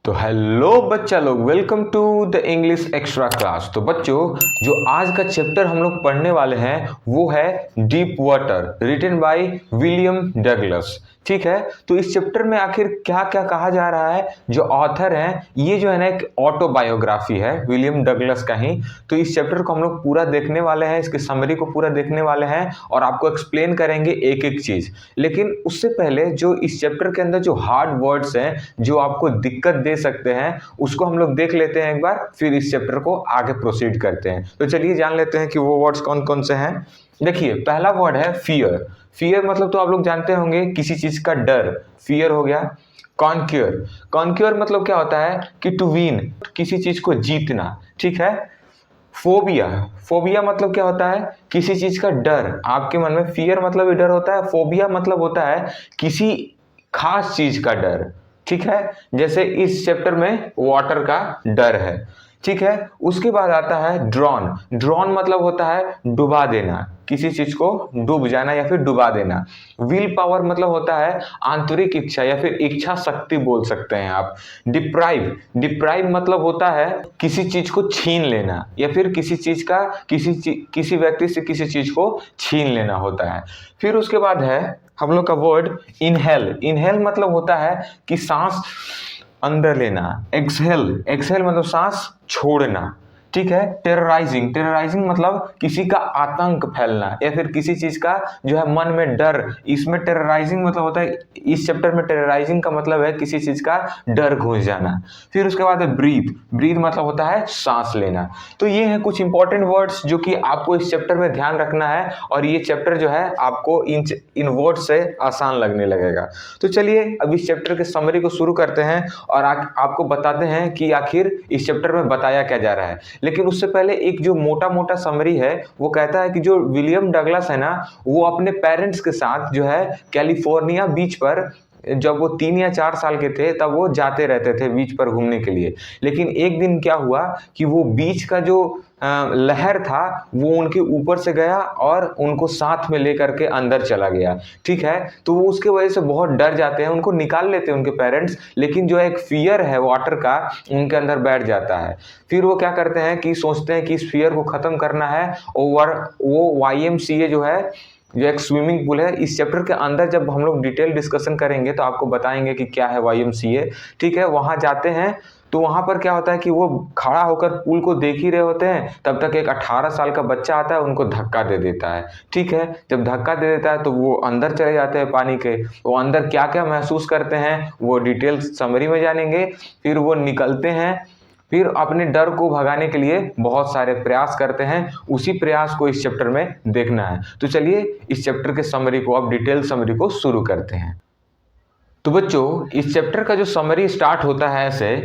तो हेलो बच्चा लोग, welcome to the English extra class. तो बच्चों, जो आज का चैप्टर हम लोग पढ़ने वाले हैं वो है deep water, written by William Douglas. ठीक है, तो इस चैप्टर में आखिर क्या क्या कहा जा रहा है। जो ऑथर हैं ये जो है ना एक ऑटोबायोग्राफी है विलियम डगलस का ही। तो इस चैप्टर को हम लोग पूरा देखने वाले हैं, इसके समरी को पूरा देखने वाले हैं और आपको एक्सप्लेन करेंगे एक एक चीज। लेकिन उससे पहले जो इस चैप्टर के अंदर जो हार्ड वर्ड्स हैं जो आपको दिक्कत दे सकते हैं उसको हम लोग देख लेते हैं एक बार, फिर इस चैप्टर को आगे प्रोसीड करते हैं। तो चलिए जान लेते हैं कि वो वर्ड्स कौन कौन से हैं। देखिए, पहला वर्ड है फियर। फियर मतलब तो आप लोग जानते होंगे किसी चीज का डर, फियर हो गया। कॉन्क्योर, कॉन्क्योर मतलब क्या होता है कि टू विन, किसी चीज को जीतना। ठीक है। फोबिया, फोबिया मतलब क्या होता है किसी चीज का डर आपके मन में। फियर मतलब भी डर होता है, फोबिया मतलब होता है किसी खास चीज का डर। ठीक है, जैसे इस चैप्टर में वाटर का डर है। ठीक है, उसके बाद आता है ड्रॉन। ड्रॉन मतलब होता है डुबा देना, किसी चीज को डूब जाना या फिर डुबा देना। विल पावर मतलब होता है आंतरिक इच्छा या फिर इच्छा शक्ति बोल सकते हैं आप। डिप्राइव, डिप्राइव मतलब होता है किसी चीज को छीन लेना या फिर किसी चीज का किसी व्यक्ति से किसी चीज को छीन लेना होता है। फिर उसके बाद है हम लोग का वर्ड इनहेल। इनहेल मतलब होता है कि सांस अंदर लेना। एक्सहेल, एक्सहेल मतलब सांस छोड़ना। ठीक है। टेरराइजिंग, टेरराइजिंग मतलब किसी का आतंक फैलना या फिर किसी चीज का जो है मन में डर। इसमें टेरराइजिंग मतलब होता है, इस चैप्टर में टेरराइजिंग का मतलब है किसी चीज का डर घुस जाना। फिर उसके बाद है ब्रीथ। ब्रीथ मतलब होता है सांस लेना। तो ये है कुछ इंपॉर्टेंट वर्ड्स जो कि आपको इस चैप्टर में ध्यान रखना है और ये चैप्टर जो है आपको इन वर्ड से आसान लगने लगेगा। तो चलिए अब इस चैप्टर के समरी को शुरू करते हैं और आपको बताते हैं कि आखिर इस चैप्टर में बताया क्या जा रहा है। लेकिन उससे पहले एक जो मोटा मोटा समरी है वो कहता है कि जो विलियम डगलस है ना, वो अपने पेरेंट्स के साथ जो है कैलिफोर्निया बीच पर, जब वो 3 या 4 साल के थे तब वो जाते रहते थे बीच पर घूमने के लिए। लेकिन एक दिन क्या हुआ कि वो बीच का जो लहर था वो उनके ऊपर से गया और उनको साथ में लेकर के अंदर चला गया। ठीक है, तो वो उसके वजह से बहुत डर जाते हैं, उनको निकाल लेते हैं उनके पेरेंट्स। लेकिन जो एक फियर है वाटर का उनके अंदर बैठ जाता है। फिर वो क्या करते हैं कि सोचते हैं कि इस फियर को खत्म करना है और वो YMCA जो है, जो एक स्विमिंग पूल है, इस चैप्टर के अंदर जब हम लोग डिटेल डिस्कशन करेंगे तो आपको बताएंगे कि क्या है YMCA। ठीक है, वहां जाते हैं तो वहां पर क्या होता है कि वो खड़ा होकर पूल को देख ही रहे होते हैं, तब तक एक 18 साल का बच्चा आता है, उनको धक्का दे देता है। ठीक है, जब धक्का दे देता है तो वो अंदर चले जाते हैं पानी के। वो अंदर क्या क्या महसूस करते हैं वो डिटेल समरी में जानेंगे। फिर वो निकलते हैं, फिर अपने डर को भगाने के लिए बहुत सारे प्रयास करते हैं। उसी प्रयास को इस चैप्टर में देखना है। तो चलिए इस चैप्टर के समरी को, अब डिटेल समरी को शुरू करते हैं। तो बच्चों, इस चैप्टर का जो समरी स्टार्ट होता है ऐसे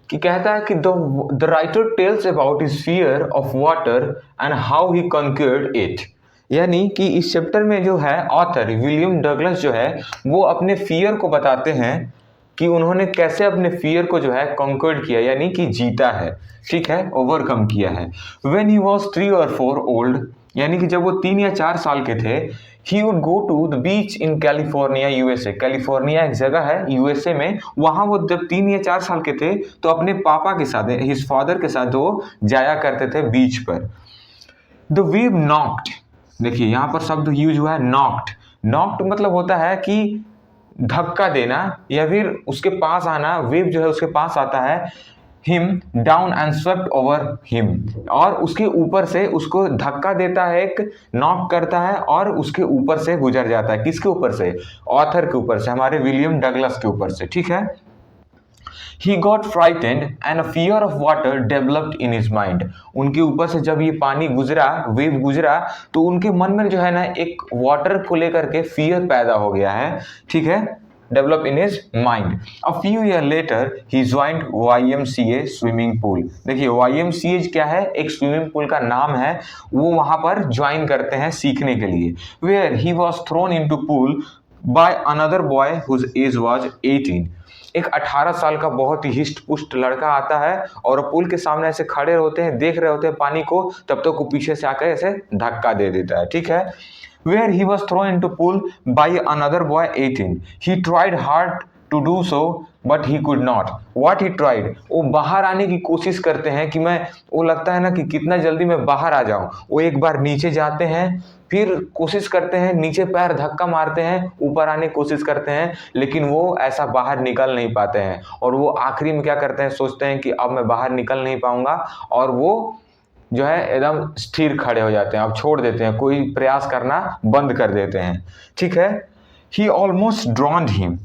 कि कहता है कि the writer tells about his fear of water and how he conquered it. यानी कि इस चैप्टर में जो है ऑथर विलियम डगलस जो है वो अपने फियर को बताते हैं कि उन्होंने कैसे अपने फियर को जो है कॉन्क्वर्ड किया, यानी कि जीता है। ठीक है, ओवरकम किया है। व्हेन ही वाज 3 और 4 ओल्ड, यानी कि जब वो 3 या 4 साल के थे, he would go to the beach in California USA। California एक जगह है USA में, वहां वो जब 3 या 4 साल के थे तो अपने पापा के साथ, हिज फादर के साथ वो जाया करते थे बीच पर। द वेव नॉक्ड, देखिए यहाँ पर शब्द यूज हुआ है नॉक्ड। नॉक्ड मतलब होता है कि धक्का देना या फिर उसके पास आना। वेव जो है उसके पास आता है, him down and swept over him, और उसके ऊपर से उसको धक्का देता है, एक नॉक करता है और उसके ऊपर से गुजर जाता है। किसके ऊपर से? ऑथर के ऊपर से, हमारे विलियम डगलस के ऊपर से। ठीक है। He got frightened and a fear of water developed in his mind। उनके ऊपर से जब ये पानी गुजरा, वेव गुजरा, तो उनके मन में जो है ना एक वाटर को लेकर के फियर पैदा हो गया है। ठीक है, develop in his mind। A few years later he joined YMCA swimming pool। देखिए YMCA क्या है, एक स्विमिंग पूल का नाम है। वो वहां पर ज्वाइन करते हैं सीखने के लिए। Where he was thrown into pool by another boy whose age was 18। एक 18 साल का बहुत ही हिस्ट पुष्ट लड़का आता है और पुल के सामने ऐसे खड़े होते हैं, देख रहे होते हैं पानी को, तब तक वो पीछे से आकर ऐसे धक्का दे देता है। ठीक है। Where he was thrown into pool by another boy 18। He tried hard to do so but he could not. What he tried, वो बाहर आने की कोशिश करते हैं कि वो लगता है ना कि कितना जल्दी मैं बाहर आ जाऊं। वो एक बार नीचे जाते हैं, फिर कोशिश करते हैं, नीचे पैर धक्का मारते हैं, ऊपर आने की कोशिश करते हैं, लेकिन वो ऐसा बाहर निकल नहीं पाते हैं। और वो आखिरी में क्या करते हैं, सोचते हैं कि अब मैं बाहर निकल नहीं पाऊंगा, और वो जो है एकदम स्थिर खड़े हो जाते हैं, अब छोड़ देते हैं, कोई प्रयास करना बंद कर देते हैं। ठीक है। ही ऑलमोस्ट ड्रॉन्ड हिम।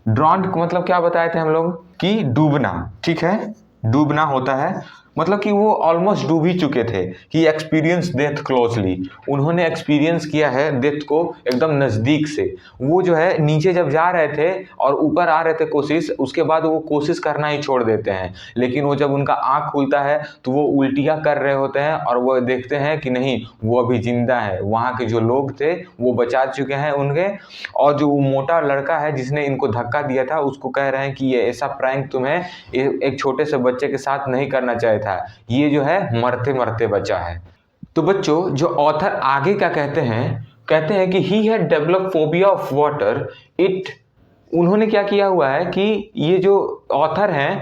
ड्रॉन्ड मतलब क्या बताए थे हम लोग कि डूबना। ठीक है, डूबना होता है मतलब कि वो ऑलमोस्ट डूब ही चुके थे। ही एक्सपीरियंस डेथ क्लोजली, उन्होंने एक्सपीरियंस किया है डेथ को एकदम नज़दीक से। वो जो है नीचे जब जा रहे थे और ऊपर आ रहे थे कोशिश, उसके बाद वो कोशिश करना ही छोड़ देते हैं। लेकिन वो जब उनका आँख खुलता है तो वो उल्टियाँ कर रहे होते हैं और वो देखते हैं कि नहीं, वो अभी जिंदा है। वहाँ के जो लोग थे वो बचा चुके हैं उनके, और जो मोटा लड़का है जिसने इनको धक्का दिया था उसको कह रहे हैं कि ये ऐसा प्रैंक तुम्हें एक छोटे से बच्चे के साथ नहीं करना चाहिए था, ये जो है मरते मरते बचा है। तो बच्चों, जो ऑथर आगे क्या कहते हैं कि he had develop phobia of water. It, उन्होंने क्या किया हुआ है कि ये जो ऑथर हैं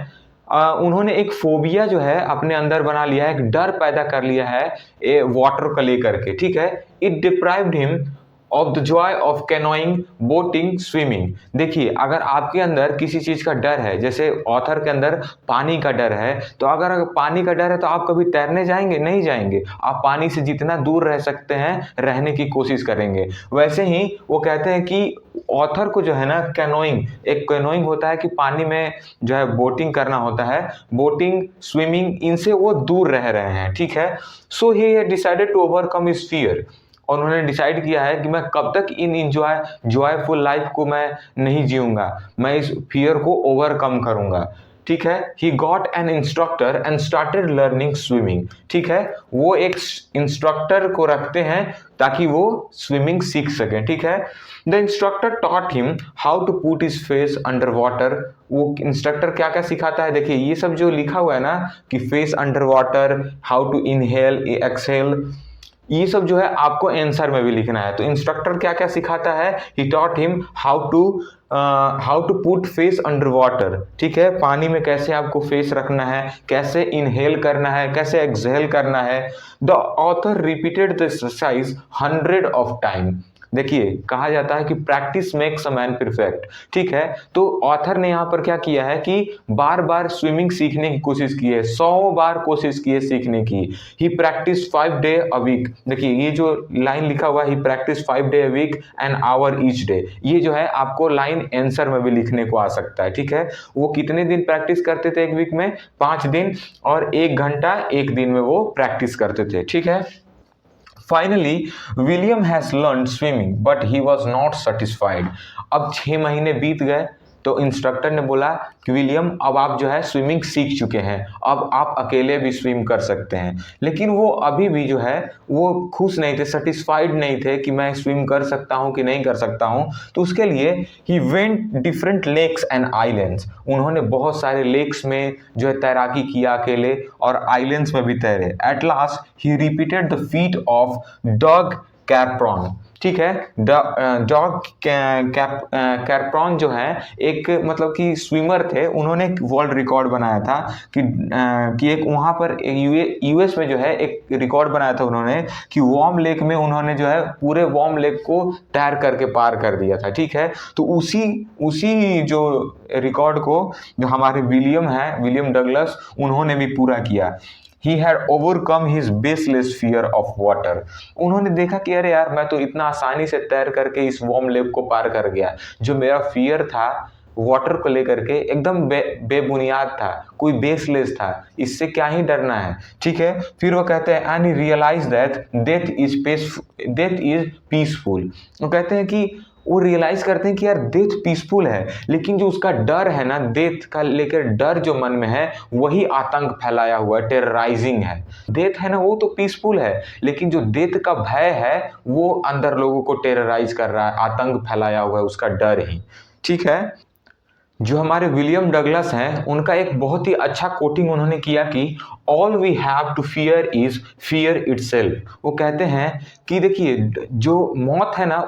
उन्होंने एक फोबिया जो है अपने अंदर बना लिया है, एक डर पैदा कर लिया है वाटर को लेकर के। ठीक है। It deprived him of the Joy of canoeing, boating, swimming. देखिए, अगर आपके अंदर किसी चीज का डर है, जैसे ऑथर के अंदर पानी का डर है, तो अगर पानी का डर है तो आप कभी तैरने जाएंगे? नहीं जाएंगे। आप पानी से जितना दूर रह सकते हैं रहने की कोशिश करेंगे। वैसे ही वो कहते हैं कि ऑथर को जो है ना कैनोइंग, एक कैनोइंग होता है कि पानी में जो है बोटिंग करना होता है, बोटिंग, स्विमिंग, इनसे वो दूर रह रहे हैं। ठीक है। So he decided to overcome his fear. और उन्होंने डिसाइड किया है कि मैं कब तक इन जॉयफुल लाइफ को मैं नहीं जीऊंगा, मैं इस फियर को ओवरकम करूंगा। ठीक है। He got an instructor and started learning swimming. ठीक है। वो एक इंस्ट्रक्टर को रखते हैं ताकि वो स्विमिंग सीख सके। ठीक है। The instructor taught him how to put his face under water. वो इंस्ट्रक्टर क्या क्या सिखाता है, देखिए ये सब जो लिखा हुआ है ना कि face under water, how to inhale exhale, ये सब जो है आपको आंसर में भी लिखना है। तो इंस्ट्रक्टर क्या क्या सिखाता है, he taught him how to put face under water. ठीक है, पानी में कैसे आपको फेस रखना है, कैसे इनहेल करना है, कैसे एक्सहेल करना है। The author repeated the exercise 100 of time. देखिए, कहा जाता है कि practice makes a man perfect. ठीक है। तो ऑथर ने यहाँ पर क्या किया है कि बार बार स्विमिंग सीखने की कोशिश की है, 100 बार कोशिश की है सीखने की। He practice 5 day a week. देखिए, ये जो लाइन लिखा हुआ है, he practice 5 day a week an hour each day, ये जो है आपको लाइन आंसर में भी लिखने को आ सकता है। ठीक है। वो कितने दिन प्रैक्टिस करते थे एक वीक में? 5 दिन, और 1 घंटा एक दिन में वो प्रैक्टिस करते थे। ठीक है। Finally, William has learned swimming, but he was not satisfied. अब 6 महीने बीत गए तो इंस्ट्रक्टर ने बोला कि विलियम, अब आप जो है स्विमिंग सीख चुके हैं, अब आप अकेले भी स्विम कर सकते हैं। लेकिन वो अभी भी जो है वो खुश नहीं थे, सेटिस्फाइड नहीं थे कि मैं स्विम कर सकता हूँ कि नहीं कर सकता हूँ। तो उसके लिए he went different lakes and islands. उन्होंने बहुत सारे लेक्स में जो है तैराकी किया अकेले, और आइलैंड्स में भी तैरे। At last he repeated the feat of dog कैप्रॉन। ठीक है। डॉग कैप्रॉन जो है एक मतलब कि स्विमर थे, उन्होंने एक वर्ल्ड रिकॉर्ड बनाया था कि एक वहाँ पर यूएस में जो है एक रिकॉर्ड बनाया था उन्होंने कि वार्म लेक में उन्होंने जो है पूरे वार्म लेक को तैर करके पार कर दिया था। ठीक है। तो उसी जो रिकॉर्ड को जो हमारे विलियम डगलस, उन्होंने भी पूरा किया। He had overcome his baseless fear of water. उन्होंने देखा कि अरे यार, मैं तो इतना आसानी से तैर करके इस वार्म लेक को पार कर गया। जो मेरा फियर था वाटर को लेकर के एकदम बेबुनियाद था, कोई बेसलेस था, इससे क्या ही डरना है। ठीक है। फिर वो कहते हैं and he realise that death is peaceful. वो कहते हैं कि वो रियलाइज करते हैं कि यार डेथ पीसफुल है, लेकिन जो उसका डर है ना, डेथ का लेकर डर जो मन में है, वही आतंक फैलाया हुआ है, टेरराइजिंग है। डेथ है ना, वो तो पीसफुल है, लेकिन जो डेथ का भय है वो अंदर लोगों को टेरराइज कर रहा है, आतंक फैलाया हुआ है, उसका डर ही। ठीक है। जो हमारे विलियम डगलस हैं, उनका एक बहुत ही अच्छा कोटिंग उन्होंने किया कि all we have to fear is fear itself. वो कहते हैं कि देखिए, जो मौत है ना,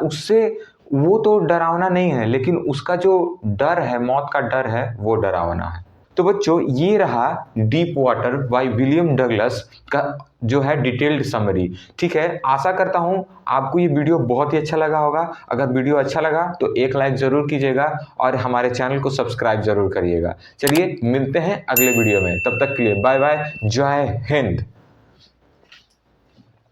वो तो डरावना नहीं है, लेकिन उसका जो डर है, मौत का डर है, वो डरावना है। तो बच्चों ये रहा deep water bye William Douglas का जो है डिटेल्ड समरी। ठीक है, आशा करता हूं आपको ये वीडियो बहुत ही अच्छा लगा होगा। अगर वीडियो अच्छा लगा तो एक लाइक जरूर कीजिएगा और हमारे चैनल को सब्सक्राइब जरूर करिएगा। चलिए मिलते हैं अगले वीडियो में, तब तक के लिए बाय बाय, जय हिंद।